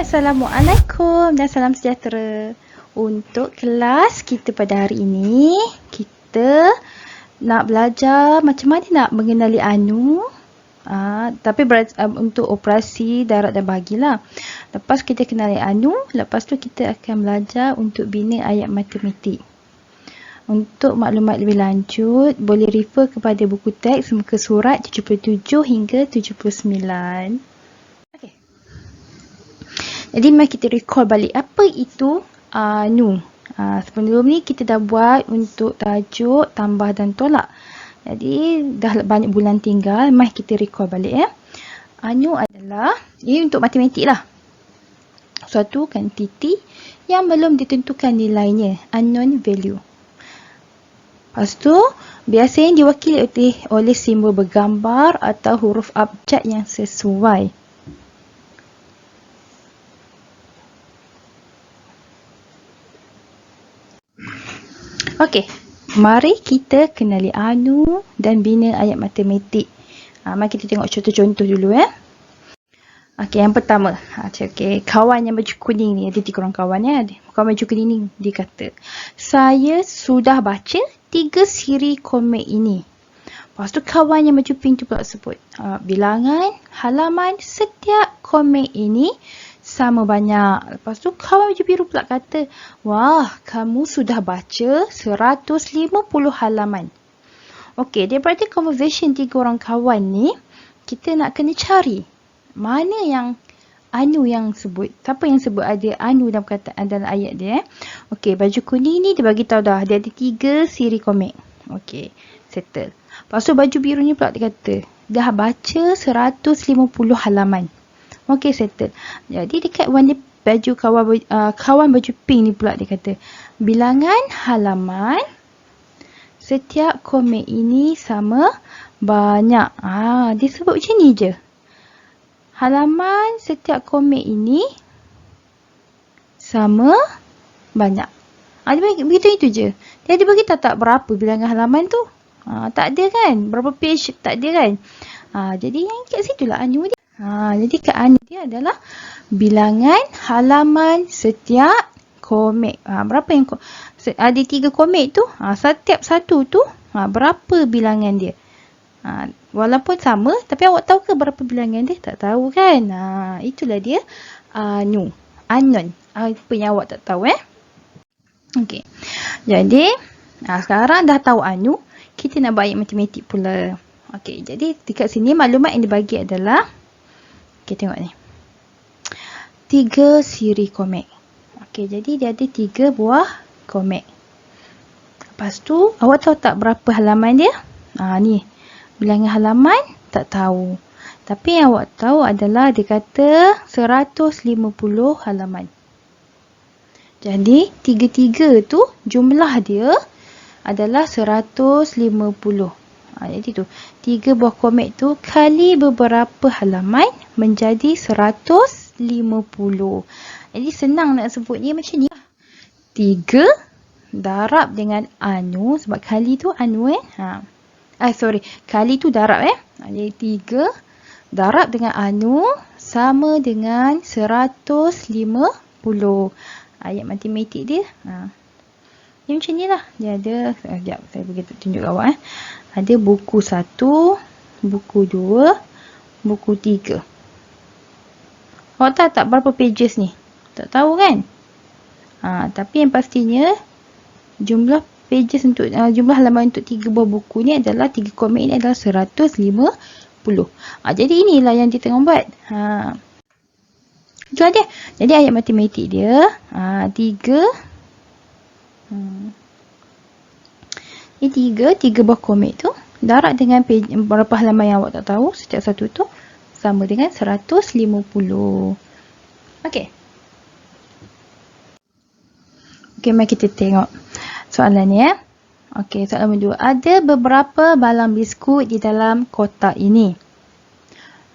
Assalamualaikum dan salam sejahtera. Untuk kelas kita pada hari ini, kita nak belajar macam mana nak mengenali anu. Tapi untuk operasi darat dan bahagilah. Lepas kita kenali anu, lepas tu kita akan belajar untuk bina ayat matematik. Untuk maklumat lebih lanjut, boleh refer kepada buku teks muka surat 77 hingga 79. Okey. Jadi mari kita recall balik apa itu anu. Sebelum ni kita dah buat untuk tajuk, tambah dan tolak. Jadi dah banyak bulan tinggal, mari kita recall balik ya. Anu adalah, ini untuk matematik lah. Suatu kuantiti yang belum ditentukan nilainya, unknown value. Lepas tu, biasanya diwakili oleh simbol bergambar atau huruf abjad yang sesuai. Okey, mari kita kenali anu dan bina ayat matematik. Mari kita tengok contoh-contoh dulu ya. Okey, yang pertama. Okey, kawan yang baju kuning ni, ada 3 orang kawan ya. Kawan baju kuning ni, dia kata, saya sudah baca 3 siri komik ini. Lepas tu kawan yang baju pink tu pula sebut, bilangan halaman setiap komik ini sama banyak. Lepas tu kawan baju biru pula kata, wah, kamu sudah baca 150 halaman. Okey, daripada conversation 3 orang kawan ni, kita nak kena cari mana yang anu yang sebut. Siapa yang sebut ada anu dalam perkataan dalam ayat dia. Okey, baju kuning ni dia bagi tahu dah, dia ada 3 siri komik. Okey, settle. Lepas tu baju biru ni pula dia kata, dah baca 150 halaman. Okey, settle. Jadi dekat warna baju kawan baju pink ni pula dia kata, bilangan halaman setiap komik ini sama banyak. Dia sebut macam ni je. Halaman setiap komik ini sama banyak. Dia bagi begitu itu je. Dia bagi tak berapa bilangan halaman tu. Tak ada kan? Berapa page tak ada kan? Jadi yang kat situ lah anu dia. Jadi kat anu dia adalah bilangan halaman setiap komik. Berapa yang ada 3 komik tu? Setiap satu tu berapa bilangan dia? Walaupun sama, tapi awak tahu ke berapa bilangan dia? Tak tahu kan? Itulah dia unknown. Apa yang awak tak tahu Okey. Jadi sekarang dah tahu anu, kita nak buat ayat matematik pula. Okey, jadi dekat sini maklumat yang dibagi adalah, kita tengok ni, 3 siri komik. Okey, jadi dia ada 3 buah komik. Lepas tu awak tahu tak berapa halaman dia? Ni bilangan halaman tak tahu. Tapi yang awak tahu adalah dia kata 150 halaman. Jadi 3 tu jumlah dia adalah 150. Jadi tu 3 buah komik tu kali beberapa halaman menjadi 150. Jadi senang nak sebutnya macam ni. 3 darab dengan anu, sebab kali tu anu kali tu darab Jadi 3 darab dengan anu sama dengan 150. Ayat matematik dia. Dia macam ni lah. Dia ada, sekejap saya begitu tunjuk awak Ada buku 1, buku 2, buku 3. Awak tahu tak berapa pages ni? Tak tahu kan? Tapi yang pastinya jumlah pages untuk jumlah halaman untuk 3 buah buku ni adalah 3 komik ni adalah 150. Jadi inilah yang kita tengah buat. Itu aja. Jadi ayat matematik dia 3 ni 3 buah komik tu darab dengan berapa halaman yang awak tak tahu, setiap satu tu sama dengan 150. Okey. Okey, mari kita tengok soalan ni Okey, soalan nombor 2. Ada beberapa balang biskut di dalam kotak ini.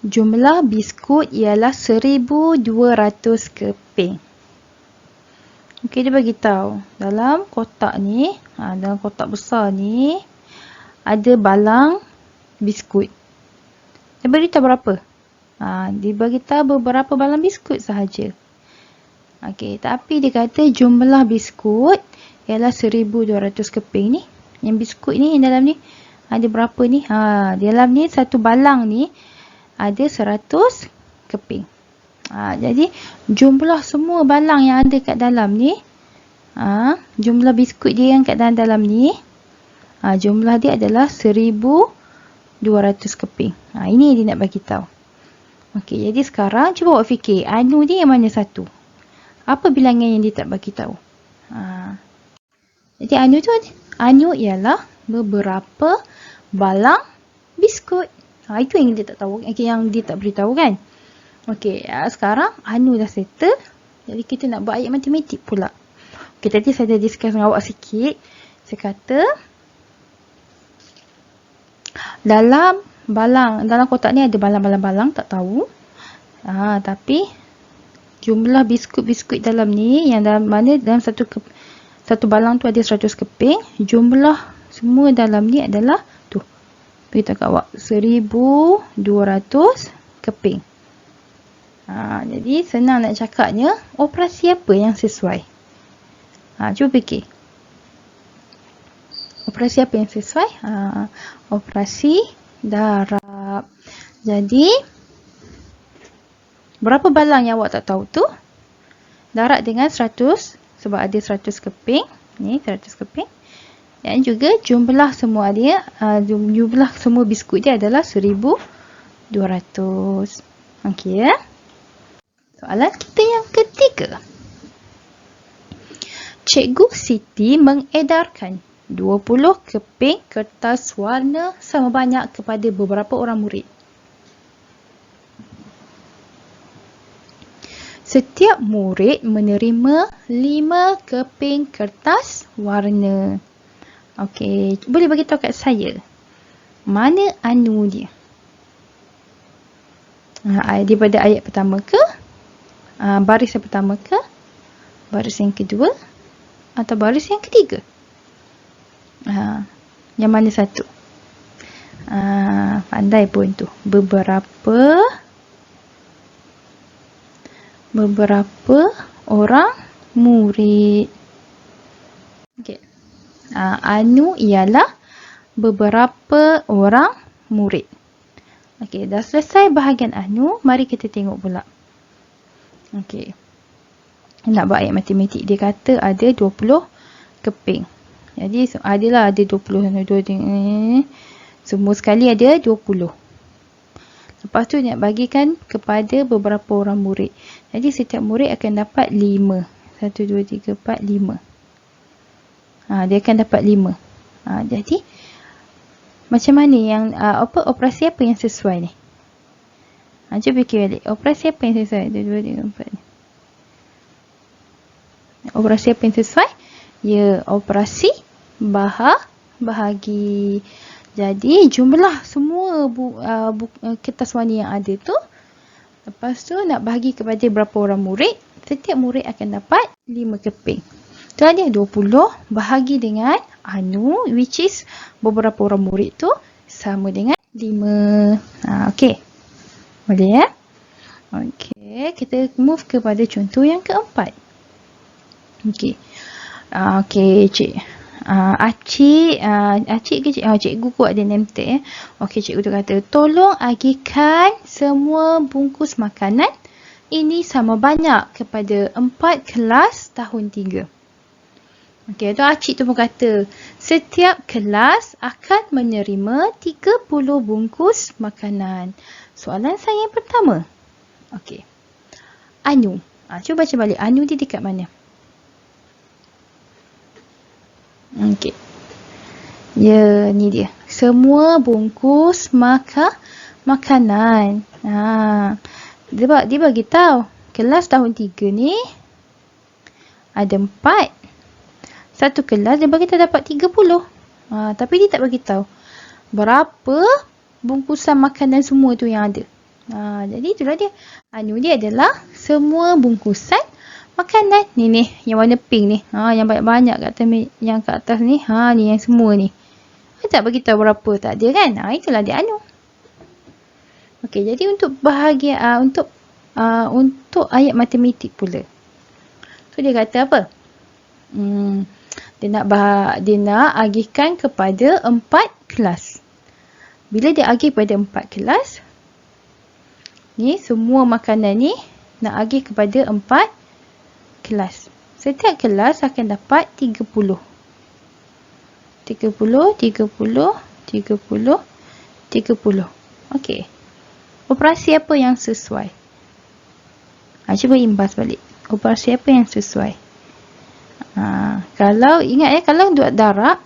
Jumlah biskut ialah 1,200 keping. Okey, dia bagi tahu dalam kotak ni, dalam kotak besar ni ada balang biskut. Dia bagi tahu berapa? Dia bagi tahu beberapa balang biskut sahaja. Okey, tapi dia kata jumlah biskut ialah 1200 keping ni. Yang biskut ni yang dalam ni ada berapa ni? Dalam ni satu balang ni ada 100 keping. Jadi jumlah semua balang yang ada kat dalam ni, jumlah biskut dia yang kat dalam ni, jumlah dia adalah 1200 keping. Ini dia nak bagi tahu. Okey, jadi sekarang cuba awak fikir, anu ni yang mana satu? Apa bilangan yang dia tak bagi tahu? Jadi anu ialah beberapa balang biskut. Itu yang dia tak tahu, yang dia tak beritahu kan. Okey, sekarang anu dah settle. Jadi kita nak buat ayat matematik pula. Okey, tadi saya dah discuss dengan awak sikit. Saya kata dalam kotak ni ada balang-balang tak tahu. Tapi jumlah biskut-biskut dalam ni yang dalam satu balang tu ada 100 keping. Jumlah semua dalam ni adalah beritahu kat awak 1200 keping. Jadi senang nak cakapnya, operasi apa yang sesuai? Cuba fikir. Operasi apa yang sesuai? Operasi darab. Jadi berapa balang yang awak tak tahu tu? Darab dengan 100, sebab ada 100 keping. Ni 100 keping. Dan juga jumlah semua dia, jumlah semua biskut dia adalah 1200. Okey ya. Soalan kita yang ketiga. Cikgu Siti mengedarkan 20 keping kertas warna sama banyak kepada beberapa orang murid. Setiap murid menerima 5 keping kertas warna. Okey, boleh bagi tahu kat saya, mana anu dia? Daripada ayat pertama ke? Baris yang pertama ke? Baris yang kedua? Atau baris yang ketiga? Yang mana satu? Pandai pun tu. Beberapa orang murid. Okey. Anu ialah beberapa orang murid. Okey, dah selesai bahagian anu, mari kita tengok pula. Okey. Nak buat ayat matematik, dia kata ada 20 keping. Jadi ada 20. Semua sekali ada 20. Lepas tu nak bagikan kepada beberapa orang murid. Jadi setiap murid akan dapat 5. 1, 2, 3, 4, 5. Dia akan dapat 5. Jadi macam mana yang operasi apa yang sesuai ni? Cuba fikir balik. Operasi apa yang sesuai? 1, 2, 3, 4 ni. Operasi apa yang sesuai? Ya, operasi bahagi. Jadi jumlah semua kertas warna yang ada tu, lepas tu nak bahagi kepada berapa orang murid, setiap murid akan dapat 5 keping. Tu ada 20 bahagi dengan anu, which is beberapa orang murid tu, sama dengan 5. Okey. Boleh ya? Okey, kita move kepada contoh yang keempat. Okey. Okey, cik. Acik ke cik? Cikgu kot ada name tag. Okey, cikgu tu kata, tolong agihkan semua bungkus makanan ini sama banyak kepada 4 kelas tahun 3. Okey, tu acik tu pun kata, setiap kelas akan menerima 30 bungkus makanan. Soalan saya yang pertama. Okey. Anu. Cuba baca balik. Anu dia dekat mana? Okey. Ya, ni dia. Semua bungkus makanan. Dia bagi tahu kelas tahun 3 ni ada 4. Satu kelas dia bagi tahu dapat 30. Tapi dia tak bagi tahu berapa bungkusan makanan semua tu yang ada. Jadi itulah dia. Anu dia adalah semua bungkusan makanan. Ni yang warna pink ni. Yang banyak-banyak kat atas, yang kat atas ni. Ni yang semua ni. Dia tak bagi tahu berapa, tak ada kan? Itulah dia anu. Okey, jadi untuk bahagian untuk ayat matematik pula. So dia kata apa? Dia nak agihkan kepada 4 kelas. Bila dia agih kepada 4 kelas, ni semua makanan ni nak agih kepada 4 kelas. Setiap kelas akan dapat 30. 30, 30, 30, 30. Okey. Operasi apa yang sesuai? Cuba imbas balik. Operasi apa yang sesuai? Kalau ingat kalau buat darab,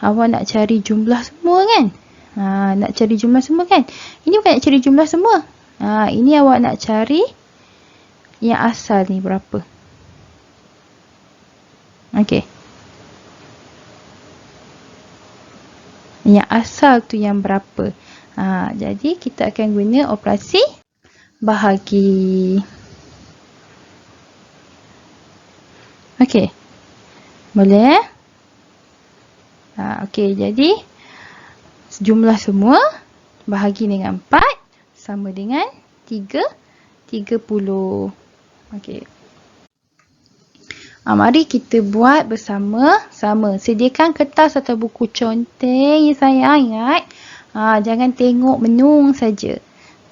awak nak cari jumlah semua kan? Nak cari jumlah semua kan? Ini bukan nak cari jumlah semua. Ini awak nak cari yang asal ni berapa. Okey. Yang asal tu yang berapa. Jadi kita akan guna operasi bahagi. Okey. Boleh? Okey, jadi jumlah semua bahagi dengan 4 sama dengan 30. Okey. Mari kita buat bersama-sama. Sediakan kertas atau buku conteng ya saya. Ingat, jangan tengok menung saja.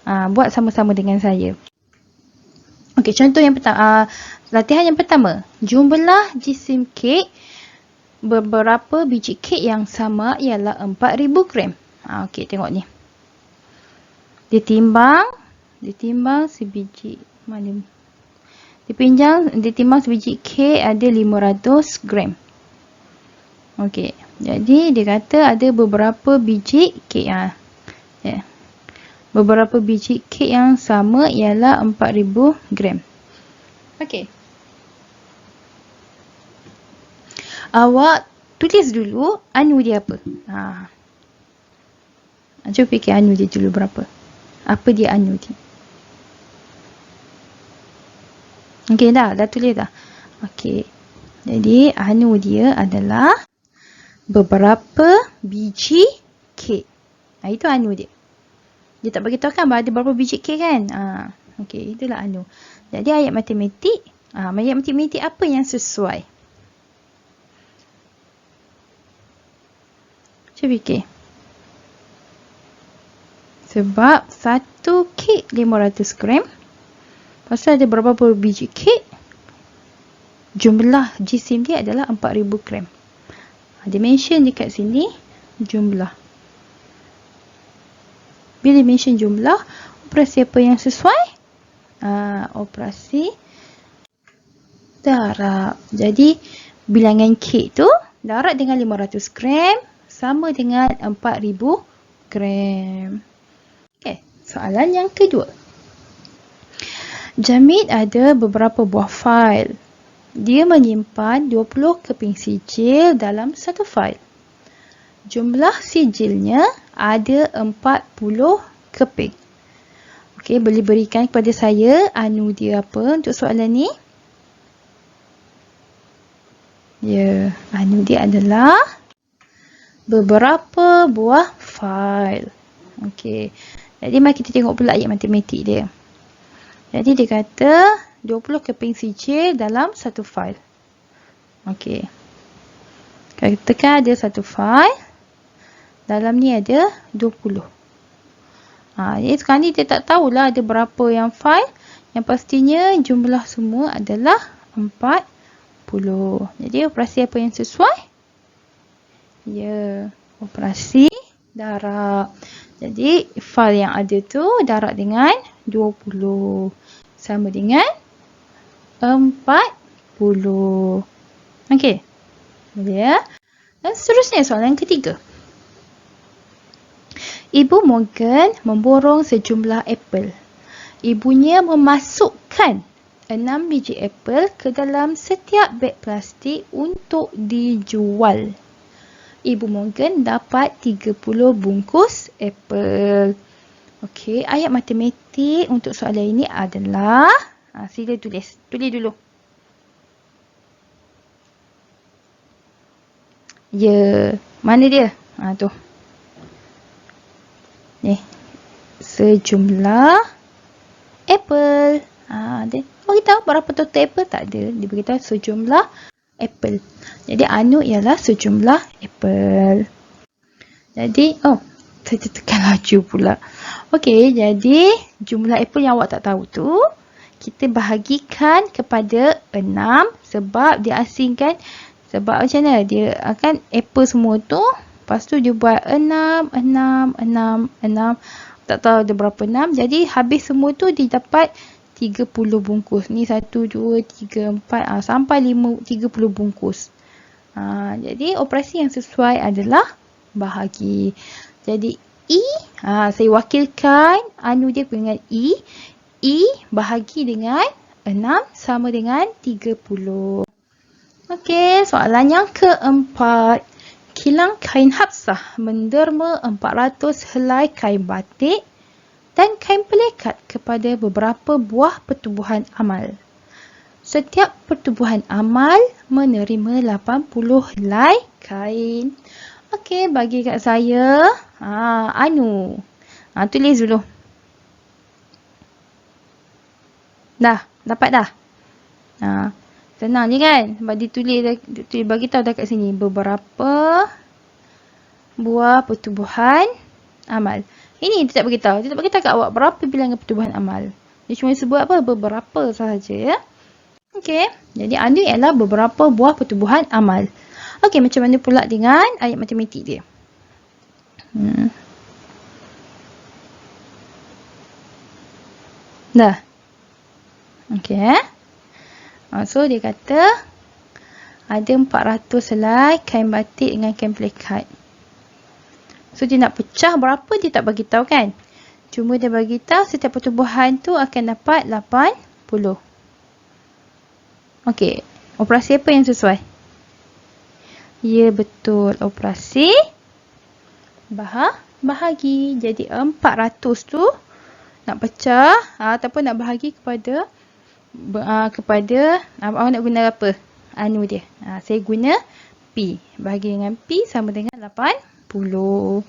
Buat sama-sama dengan saya. Okey, contoh yang pertama. Latihan yang pertama. Jumlah jisim kek beberapa biji kek yang sama ialah 4,000 gram. Okey, tengok ni. Ditimbang sebiji. Mana? Ditimbang sebiji kek ada 500 gram. Okey, jadi dia kata ada beberapa biji kek. Beberapa biji kek yang sama ialah 4,000 gram. Okey. Awak tulis dulu anu dia apa. Cuba fikir anu dia dulu berapa. Apa dia anu dia? Okey, dah tulis dah. Okey. Jadi anu dia adalah beberapa biji kek. Itu anu dia. Dia tak bagi tahu kan ada berapa biji kek kan? Okey, itulah anu. Jadi ayat matematik apa yang sesuai? Cuba fikir. Sebab satu kek 500 gram. Pasal ada berapa biji kek? Jumlah jisim dia adalah 4,000 gram. Dia mention dekat sini jumlah. Bila mention jumlah, operasi apa yang sesuai? Operasi darab. Jadi bilangan kek tu darab dengan 500 gram sama dengan 4,000 gram. Okey, soalan yang kedua. Jamid ada beberapa buah fail. Dia menyimpan 20 keping sijil dalam satu fail. Jumlah sijilnya ada 40 keping. Okey, boleh berikan kepada saya anu dia apa untuk soalan ni? Ya, anu dia adalah beberapa buah fail. Okey. Jadi mari kita tengok pula ayat matematik dia. Jadi dia kata 20 keping sijil dalam satu fail. Okey. Katakan ada satu fail. Dalam ni ada 20. Jadi sekarang ni dia tak tahulah ada berapa yang fail. Yang pastinya jumlah semua adalah 40. Jadi operasi apa yang sesuai? Ya, operasi darab. Jadi fail yang ada tu darab dengan 20 sama dengan 40. Okey. Boleh ya? Dan seterusnya soalan ketiga. Ibu Morgan memborong sejumlah apel. Ibunya memasukkan 6 biji apel ke dalam setiap beg plastik untuk dijual. Ibu Morgan dapat 30 bungkus apel. Okey, ayat matematik untuk soalan ini adalah, sila tulis. Tulis dulu. Ya, mana dia? Tu. Ni. Sejumlah apel. Dia beritahu berapa total apple, tak ada. Dia beritahu sejumlah apple. Jadi anu ialah sejumlah apple. Jadi, saya tekan laju pula. Okey, jadi jumlah apple yang awak tak tahu tu, kita bahagikan kepada 6 sebab dia asingkan. Sebab macam mana? Dia akan apple semua tu, lepas tu dia buat 6, 6, 6, 6. Tak tahu ada berapa 6. Jadi habis semua tu dia dapat 30 bungkus. Ni 1, 2, 3, 4, sampai 30 bungkus. Jadi operasi yang sesuai adalah bahagi. Jadi E, saya wakilkan anu dia dengan E. E bahagi dengan 6 sama dengan 30. Okey, soalan yang keempat. Kilang kain Hafsah menderma 400 helai kain batik dan kain pelikat kepada beberapa buah pertubuhan amal. Setiap pertubuhan amal menerima 80 helai kain. Okey, bagi kat saya. Tulis dulu. Dapat dah? Senang je kan? Sebab ditulis bagi tahu dah kat sini. Beberapa buah pertubuhan amal. Ini dia tak beritahu. Dia tak beritahu kat awak berapa bilangan pertubuhan amal. Dia cuma sebut apa? Beberapa sahaja ya. Okey. Jadi anu ialah beberapa buah pertubuhan amal. Okey, macam mana pula dengan ayat matematik dia? Dah. Okey. So dia kata ada 400 helai kain batik dengan kain pelikat. So dia nak pecah berapa dia tak bagi tahu kan? Cuma dia bagi tahu setiap pertubuhan tu akan dapat 80. Okey, operasi apa yang sesuai? Ya betul, operasi bahagi. Jadi 400 tu nak pecah ataupun nak bahagi kepada awak nak guna apa? Anu dia. Saya guna P. Bahagi dengan P sama dengan 80.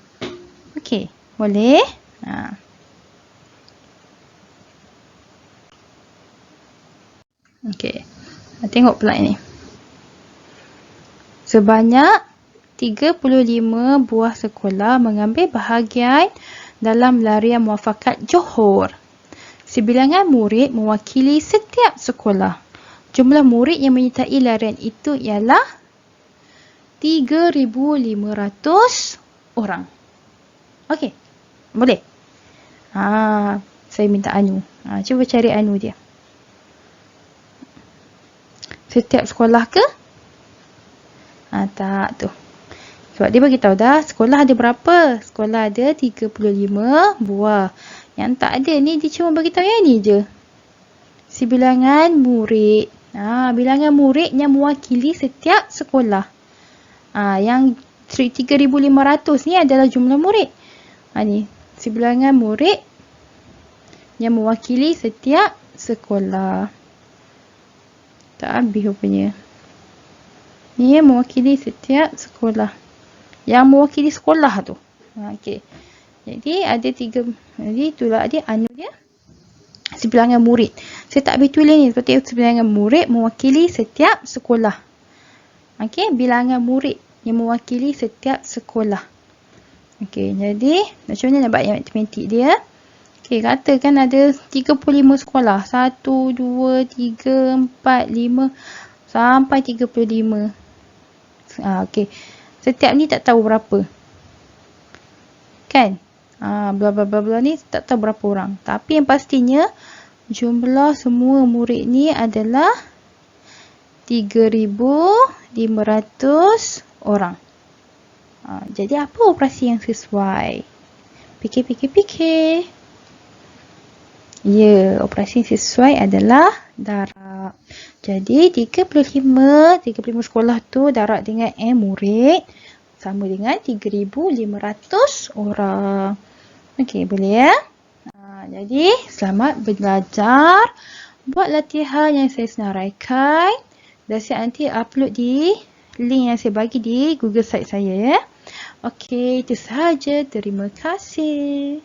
Okey, boleh? Okey. Tengok pula ini. Sebanyak 35 buah sekolah mengambil bahagian dalam larian muafakat Johor. Sebilangan murid mewakili setiap sekolah. Jumlah murid yang menyertai larian itu ialah 3,500 orang. Okey, boleh? Saya minta anu. Cuba cari anu dia. Setiap sekolah ke? Tak tu. Sebab dia bagi tahu dah sekolah ada berapa? Sekolah ada 35 buah. Yang tak ada ni dia cuma bagi tahu yang ni je. Sebilangan murid. Bilangan murid yang mewakili setiap sekolah. Yang 3,500 ni adalah jumlah murid. Ni sebilangan murid yang mewakili setiap sekolah. Tak habis rupanya. Ni yang mewakili setiap sekolah. Yang mewakili sekolah tu. Okey. Jadi ada 3. Jadi itulah dia anu dia. Sebilangan murid. Saya tak habis tulis ni. Seperti sebilangan murid mewakili setiap sekolah. Okey. Bilangan murid yang mewakili setiap sekolah. Okey. Jadi macam mana nak buat matematik dia? Okey. Katakan ada 35 sekolah. 1, 2, 3, 4, 5 sampai 35. Okey. Setiap ni tak tahu berapa. Kan? Bla bla bla bla ni tak tahu berapa orang. Tapi yang pastinya jumlah semua murid ni adalah 3,500 orang. Jadi apa operasi yang sesuai? Fikir. Ya, operasi yang sesuai adalah darab. Jadi 35 sekolah tu darab dengan murid sama dengan 3,500 orang. Okey, boleh ya? Jadi selamat belajar. Buat latihan yang saya senaraikan dan saya nanti upload di link yang saya bagi di Google Site saya ya. Okey, itu sahaja. Terima kasih.